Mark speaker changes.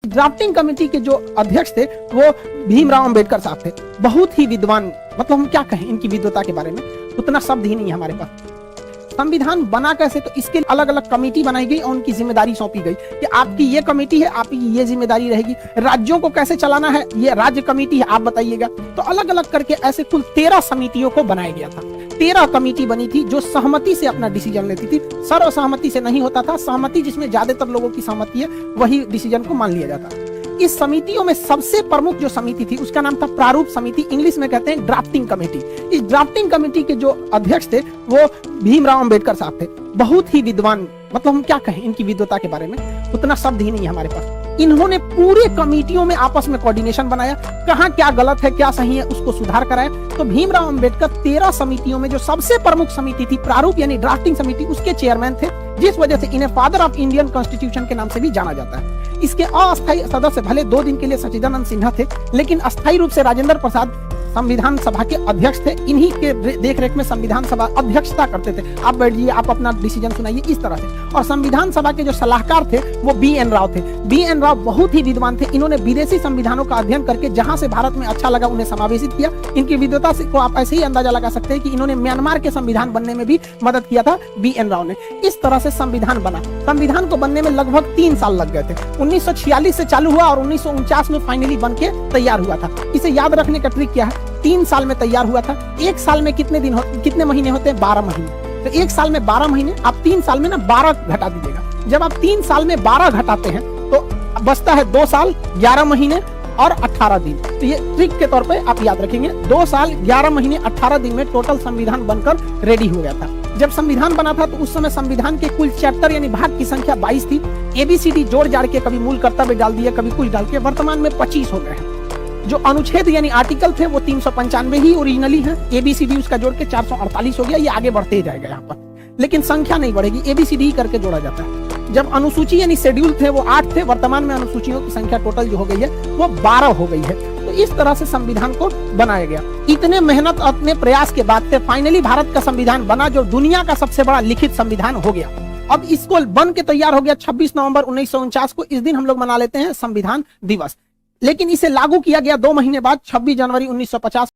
Speaker 1: Drafting committee के जो अध्यक्ष थे वो भीमराव अंबेडकर साहब थे। बहुत ही विद्वान, मतलब हम क्या कहें इनकी विद्वता के बारे में, उतना शब्द ही नहीं है हमारे पास। संविधान बना कैसे, तो इसके अलग अलग कमेटी बनाई गई और उनकी जिम्मेदारी सौंपी गई कि आपकी ये कमेटी है, आपकी ये जिम्मेदारी रहेगी। राज्यों को कैसे चलाना है, ये राज्य कमेटी है, आप बताइएगा। तो अलग अलग करके ऐसे कुल 13 समितियों को बनाया गया था। 13 कमेटी बनी थी जो सहमति से अपना डिसीजन लेती थी। सर्वसहमति से नहीं होता था, सहमति जिसमें ज्यादातर लोगों की सहमति है वही डिसीजन को मान लिया जाता। इस समितियों में सबसे प्रमुख जो समिति थी उसका नाम था प्रारूप समिति, इंग्लिश में कहते हैं ड्राफ्टिंग कमेटी। इस ड्राफ्टिंग कमेटी के जो अध्यक्ष थे वो भीमराव अंबेडकर साहब थे। बहुत ही विद्वान, मतलब हम क्या कहें इनकी विद्वता के बारे में, उतना शब्द ही नहीं है हमारे पास। इन्होंने पूरे कमेटियों में आपस में कोऑर्डिनेशन बनाया, कहाँ क्या गलत है क्या सही है उसको सुधार कराया। तो भीमराव अंबेडकर 13 समितियों में जो सबसे प्रमुख समिति थी प्रारूप यानी ड्राफ्टिंग समिति, उसके चेयरमैन थे, जिस वजह से इन्हें फादर ऑफ इंडियन कॉन्स्टिट्यूशन के नाम से भी जाना जाता है। इसके अस्थायी सदस्य भले 2 दिन के लिए सच्चिदानंद सिन्हा थे, लेकिन अस्थायी रूप से राजेंद्र प्रसाद संविधान सभा के अध्यक्ष थे। इन्हीं के देखरेख में संविधान सभा अध्यक्षता करते थे। आप बैठिए, आप अपना डिसीजन सुनाइए, इस तरह से। और संविधान सभा के जो सलाहकार थे वो BN राव थे। BN राव बहुत ही विद्वान थे। इन्होंने विदेशी संविधानों का अध्ययन करके जहां से भारत में अच्छा लगा उन्हें समावेशित किया। इनकी विद्वता को आप ऐसे ही अंदाजा लगा सकते हैं कि इन्होंने म्यांमार के संविधान बनने में भी मदद किया था BN राव ने। इस तरह से संविधान बना। संविधान को बनने में लगभग 3 साल लग गए थे। 1946 से चालू हुआ और 1949 में फाइनली बन के तैयार हुआ था। इसे याद रखने का ट्रिक क्या है, 3 साल में तैयार हुआ था। 1 साल में कितने महीने होते हैं, 12 महीने। तो 1 साल में 12 महीने, आप 3 साल में ना 12 घटा दीजिएगा। जब आप 3 साल में 12 घटाते हैं तो बचता है 2 साल 11 महीने और 18 दिन। तो ये ट्रिक के तौर पे आप याद रखेंगे। 2 साल 11 महीने 18 दिन में टोटल संविधान बनकर रेडी हो गया था। जब संविधान बना था तो उस समय संविधान के कुल चैप्टर यानी भाग की संख्या 22 थी। ABCD जोड़ जाड़ के कभी मूल कर्तव्य डाल दिए, कभी कुछ डाल के वर्तमान में 25 हो गए हैं। जो अनुच्छेद यानी आर्टिकल थे वो 395 ही ओरिजिनली है। ABCD उसका जोड़ के 448 हो गया। ये आगे बढ़ते ही जाएगा यहाँ पर, लेकिन संख्या नहीं बढ़ेगी, ABCD ही करके जोड़ा जाता है। जब अनुसूची यानी शेड्यूल थे वो 8 थे, वर्तमान में अनुसूचियों की संख्या टोटल जो हो गई है वो 12 हो गई है। तो इस तरह से संविधान को बनाया गया। इतने मेहनत अपने प्रयास के बाद फाइनली भारत का संविधान बना, जो दुनिया का सबसे बड़ा लिखित संविधान हो गया। अब इसको बन के तैयार हो गया 26 नवंबर 1949 को। इस दिन हम लोग मना लेते हैं संविधान दिवस। लेकिन इसे लागू किया गया 2 महीने बाद 26 जनवरी 1950